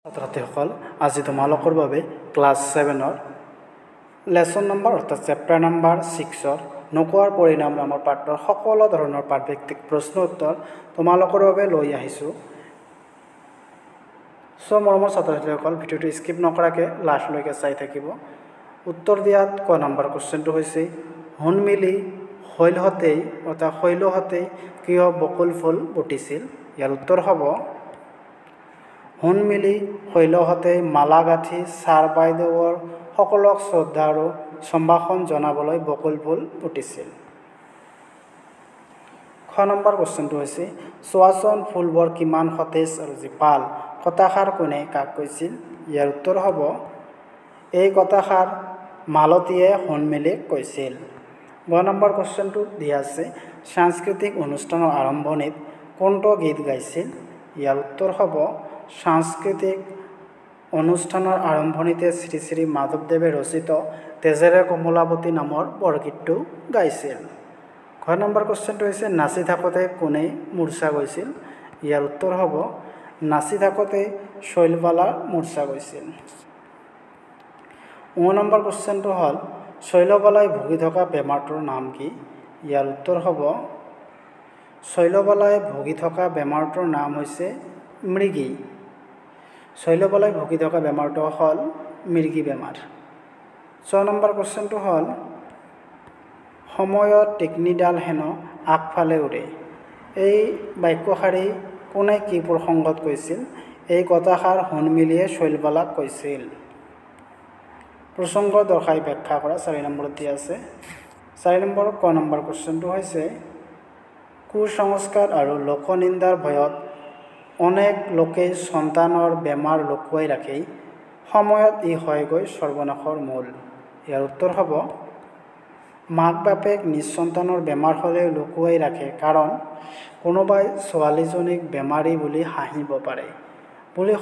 ছাত্ৰছাত্ৰীসকল আজি তোমালোকৰ বাবে ক্লাছ 7ৰ লেসন নম্বৰ অৰ্থাৎ চেপ্টাৰ নম্বৰ 6ৰ নকোৱাৰ পৰিণাম নামৰ পাঠৰ সকলো ধৰণৰ পাঠভিত্তিক প্ৰশ্ন উত্তৰ তোমালোকৰ বাবে লৈ আহিছোঁ। মৰমৰ ছাত্ৰছাত্ৰীসকল ভিডিঅ'টো স্কিপ নকৰাকৈ লাষ্টলৈকে চাই থাকিব। উত্তৰ দিয়াত ক নম্বৰ কুৱেশ্যনটো হৈছে হুন মিলি শৈলহতেই কিয় বকুল ফুল ফুটিছিল। ইয়াৰ উত্তৰ হ'ব হুন মিলি শৈলহতে মালা গাঁঠি ছাৰ বাইদেউৰ সকলক শ্ৰদ্ধা আৰু সম্ভাষণ জনাবলৈ বকুল ফুল ফুটিছিল। খ নম্বৰ কুৱেশ্যনটো হৈছে চোৱাচোন ফুলবোৰ কিমান সতেজ আৰু জীপাল, কথাষাৰ কোনে কাক কৈছিল। ইয়াৰ উত্তৰ হ'ব এই কথাষাৰ মালতীয়ে হুন মিলিক কৈছিল। গ নম্বৰ কুৱেশ্যনটো দিয়া আছে সাংস্কৃতিক অনুষ্ঠানৰ আৰম্ভণিত কোনটো গীত গাইছিল। ইয়াৰ উত্তৰ হ'ব সাংস্কৃতিক অনুষ্ঠানৰ আৰম্ভণিতে শ্ৰী শ্ৰী মাধৱদেৱে ৰচিত তেজেৰে কমলাৱতী নামৰ বৰগীতটো গাইছিল। ঘ নম্বৰ কুৱেশ্যনটো হৈছে নাচি থাকোঁতে কোনে মূৰ্ছা গৈছিল। ইয়াৰ উত্তৰ হ'ব নাচি থাকোঁতে শৈলবালা মূৰ্ছা গৈছিল। ঙ নম্বৰ কুৱেশ্যনটো হ'ল শৈলবালাই ভুগি থকা বেমাৰটোৰ নাম কি। ইয়াৰ উত্তৰ হ'ব শৈলবালাই ভুগি থকা বেমাৰটোৰ নাম হৈছে মৃগী। শৈলবালাই ভুগি থকা বেমাৰটো হ'ল মৃগী বেমাৰ। 6 নম্বৰ কুৱেশ্যনটো হ'ল সময়ত টিকনিডাল হেনো আগফালে উৰে। এই বাক্যশাৰী কোনে কি প্ৰসংগত কৈছিল। এই কথাষাৰ হুন মিলিয়ে শৈলবালাক কৈছিল। প্ৰসংগ দৰ্শাই ব্যাখ্যা কৰা 4 নম্বৰত দিয়া আছে। 4 নম্বৰ ক নম্বৰ কুৱেশ্যনটো হৈছে কুসংস্কাৰ আৰু লোকনিন্দাৰ ভয়ত অনেক লোকেই সন্তানৰ বেমাৰ লুকুৱাই ৰাখে, সময়ত ই হয়গৈ সৰ্বনাশৰ মূল। ইয়াৰ উত্তৰ হ'ব মাক বাপেক নিজ সন্তানৰ বেমাৰ হ'লে লুকুৱাই ৰাখে, কাৰণ কোনোবাই ছোৱালীজনীক বেমাৰী বুলি হাঁহিব পাৰে বুলি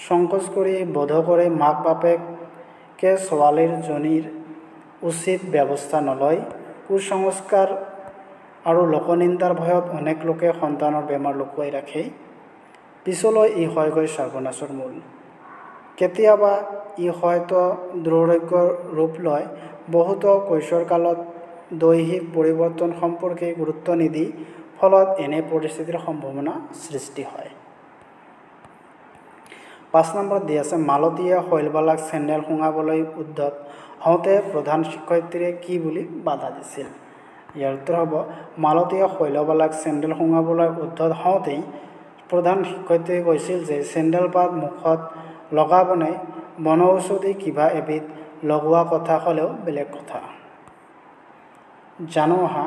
সংকোচ কৰি বোধ কৰে মাক বাপেকে ছোৱালীজনীৰ উচিত ব্যৱস্থা নলয়। কুসংস্কাৰ আৰু লোকনিন্দাৰ ভয়ত অনেক লোকে সন্তানৰ বেমাৰ লুকুৱাই ৰাখে, পিছলৈ ই হয়গৈ সৰ্বনাশৰ মূল। কেতিয়াবা ই হয়তো দুৰাৰোগ্যৰ ৰূপ লয়। বহুতো কৈশোৰকালত দৈহিক পৰিৱৰ্তন সম্পৰ্কে গুৰুত্ব নিদি ফলত এনে পৰিস্থিতিৰ সম্ভাৱনা সৃষ্টি হয়। 5 নম্বৰত দিয়া আছে মালতীয়ে শৈলবালাক চেণ্ডেল শুঙাবলৈ উদ্যত হওঁতে প্ৰধান শিক্ষয়িত্ৰীয়ে কি বুলি বাধা দিছিল। ইয়াৰ উত্তৰ হ'ব মালতীয়ে শৈলবালাক চেণ্ডেল শুঙাবলৈ উদ্যত হওঁতেই প্ৰধান শিক্ষয়িত্ৰীয়ে কৈছিল যে চেণ্ডেলপাত মুখত লগাবনে বনৌষধি কিবা এবিধ লগোৱা কথা হ'লেও বেলেগ কথা। জানো আহা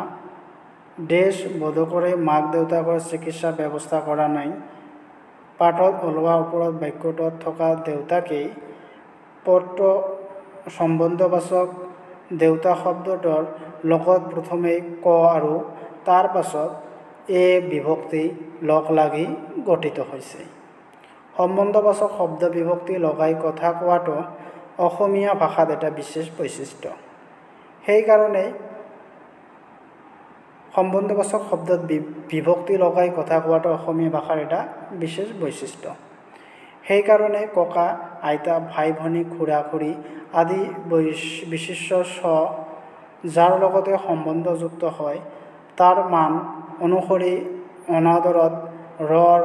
দেশ বোধকৰে মাক দেউতাকৰ চিকিৎসা ব্যৱস্থা কৰা নাই। পাঠত ওলোৱাৰ ওপৰত বাক্যটোত থকা দেউতাকেই পত্ৰ সম্বন্ধবাচক দেউতা শব্দটোৰ লগত প্ৰথমে ক আৰু তাৰ পাছত এ বিভক্তি লগ লাগি গঠিত হৈছে। সম্বন্ধবাচক শব্দ বিভক্তি লগাই কথা কোৱাটো অসমীয়া ভাষাত এটা বিশেষ বৈশিষ্ট্য। সেইকাৰণে সম্বন্ধবাচক শব্দত বিভক্তি লগাই কথা কোৱাটো অসমীয়া ভাষাৰ এটা বিশেষ বৈশিষ্ট্য। সেইকাৰণে ককা আইতা ভাই ভনী খুৰা খুৰী আদি বিশেষ্য চ যাৰ লগতে সম্বন্ধযুক্ত হয় তাৰ মান অনুসৰি অনাদৰত ৰৰ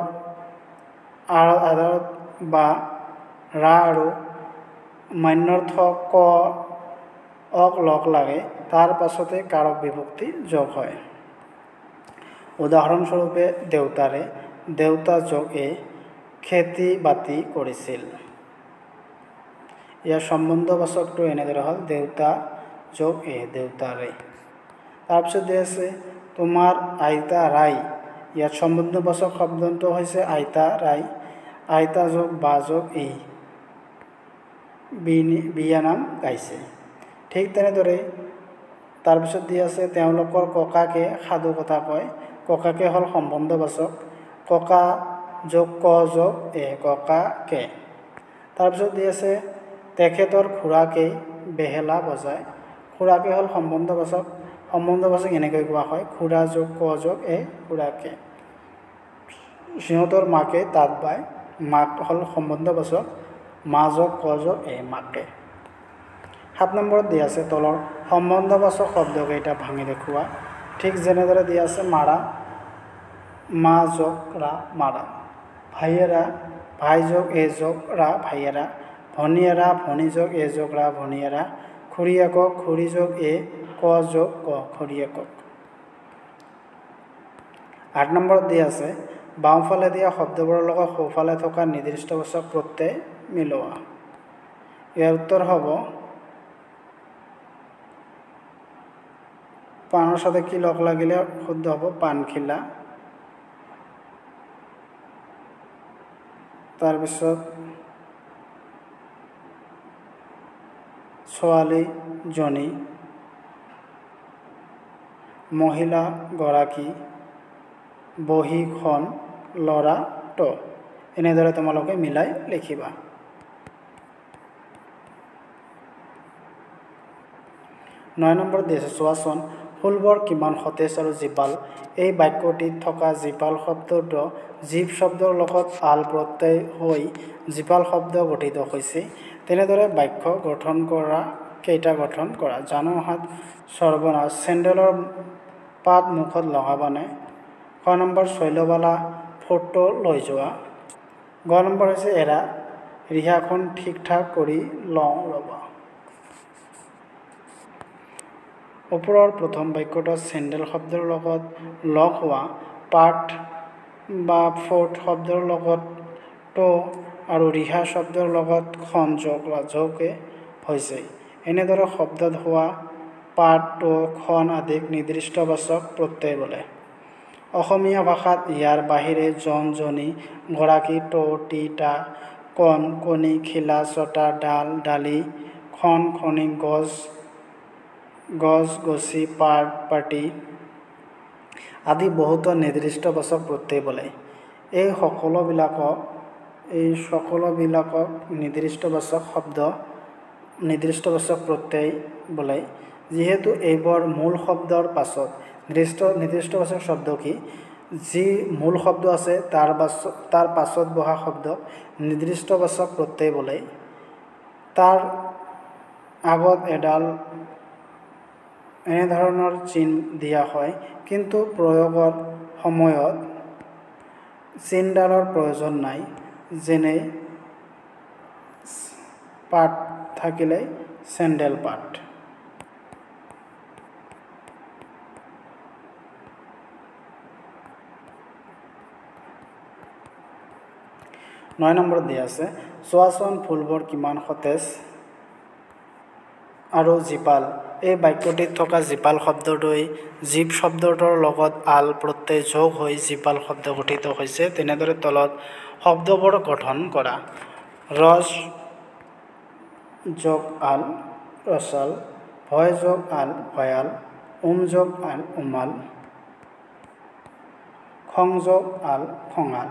আদৰত বা ৰা আৰু মান্যৰ্থ ক অক লগ লাগে, তাৰ পাছতে কাৰক বিভক্তি যোগ হয়। উদাহৰণস্বৰূপে দেউতাৰে দেউতা যোগ এ খেতি বাতি কৰিছিল। ইয়াৰ সম্বন্ধবাচকটো এনেদৰে হ'ল দেউতা যোগ এ দেউতাৰে। তাৰপিছত দিয়া আছে তোমাৰ আইতা ৰাই। ইয়াত সম্বন্ধবাচক শব্দটো হৈছে আইতা ৰাই। আইতা যোগ বা যোগ ই বিয়া নাম গাইছে। ঠিক তেনেদৰে তাৰপিছত দিয়া আছে তেওঁলোকৰ ককাকে সাধু কথা কয়। ককাকে হ'ল সম্বন্ধবাচক, ককা যোগ ক যোগ এ ককাকে। তাৰপিছত দি আছে তেখেতৰ খুৰাকে বেহেলা বজায়। খুৰাকে হ'ল সম্বন্ধবাচক এনেকৈ কোৱা হয় খুৰা যোগ ক যোগ এ খুৰাকে। সিহঁতৰ মাকে তাঁত বায় মাক হ'ল সম্বন্ধবাচক, মা যোগ ক যোগ এ মাকে। 7 নম্বৰত দিয়া আছে তলৰ সম্বন্ধবাচক শব্দকেইটা ভাঙি দেখুওৱা। ঠিক যেনেদৰে দিয়া আছে মাৰা, মা যোগ ৰা মাৰা, ভাইয়েৰা ভাই যোগ এ যোগ ৰা ভাইয়েৰা, ভনীয়েৰা ভনী যোগ এ যোগ ৰা ভনীয়েৰা, খুৰীয়েকক খুৰী যোগ এ ক যোগ ক খুৰীয়েকক। 8 নম্বৰত দিয়া আছে বাওঁফালে দিয়া শব্দবোৰৰ লগত সোঁফালে থকা নিৰ্দিষ্টবাচক প্ৰত্যয় মিলোৱা। ইয়াৰ উত্তৰ হ'ব পাণৰ সাথে কি লগ লাগিলে শুদ্ধ হ'ব পাণখিলা। তাৰপিছত ছোৱালীজনী, মহিলা গৰাকী, বহীখন, ল'ৰাটো। এনেদৰে তোমালোকে মিলাই লিখিবা। 9 নম্বৰত দিছে চোৱাচোন ফুলবোৰ কিমান সতেজ আৰু জীপাল। এই বাক্যটিত থকা জীপাল শব্দটো জীপ শব্দৰ লগত আল প্ৰত্যয় হৈ জীপাল শব্দ গঠিত হৈছে। তেনেদৰে বাক্য গঠন কৰা কেইটা গঠন কৰা। জানো হাত সৰ্বনাশ, চেণ্ডেলৰ পাত মুখত লগাবানে। ক নম্বৰ শৈলবালা ফটো লৈ যোৱা। গ নম্বৰ হৈছে এৰা, ৰিহাখন ঠিক ঠাক কৰি লওঁ ৰ'বা। ওপৰৰ প্ৰথম বাক্যটো চেণ্ডেল শব্দৰ লগত লগ হোৱা পাঠ বা ফোট শব্দৰ লগত টো আৰু ৰিহা শব্দৰ লগত খন যোগে হৈছে। এনেদৰে শব্দত হোৱা পাঠ, টো, খন আদিক নিৰ্দিষ্টবাচক প্ৰত্যয় বোলে। অসমীয়া ভাষাত ইয়াৰ বাহিৰে জন, জনী, গৰাকী, টো, টি, টা, কণ, কণী, খিলা, ছটা, ডাল, ডালি, খন, খনি, গছ, গছ, গছি, পাত, পাতি আদি বহুতো নিৰ্দিষ্টবাচক প্ৰত্যয় বোলে। এই সকলোবিলাকক নিৰ্দিষ্টবাচক শব্দ, নিৰ্দিষ্টবাচক প্ৰত্যয় বোলে। যিহেতু এইবোৰ মূল শব্দৰ পাছত নিৰ্দিষ্টবাচক শব্দ কি, যি মূল শব্দ আছে তাৰ পাছত বহা শব্দক নিৰ্দিষ্টবাচক প্ৰত্যয় বোলে। তাৰ আগত এডাল এনেধৰণৰ চিন দিয়া হয়, কিন্তু প্ৰয়োগৰ সময়ত চিনডালৰ প্ৰয়োজন নাই। যেনে পাত থাকিলে চেণ্ডেল পাত। নয় নম্বৰত দিয়া আছে চোৱাচোন ফুলবোৰ কিমান সতেজ আৰু জীপাল। এই বাক্যটিত থকা জীপাল শব্দটোৱে জীপ শব্দটোৰ লগত আল প্ৰত্যয় যোগ হৈ জীপাল শব্দ গঠিত হৈছে। তেনেদৰে তলত শব্দবোৰ গঠন কৰা। ৰস যোগ আল ৰসাল, ভয় যোগ আল ভয়াল, যোগ আল উমাল, খং যোগ আল খঙাল।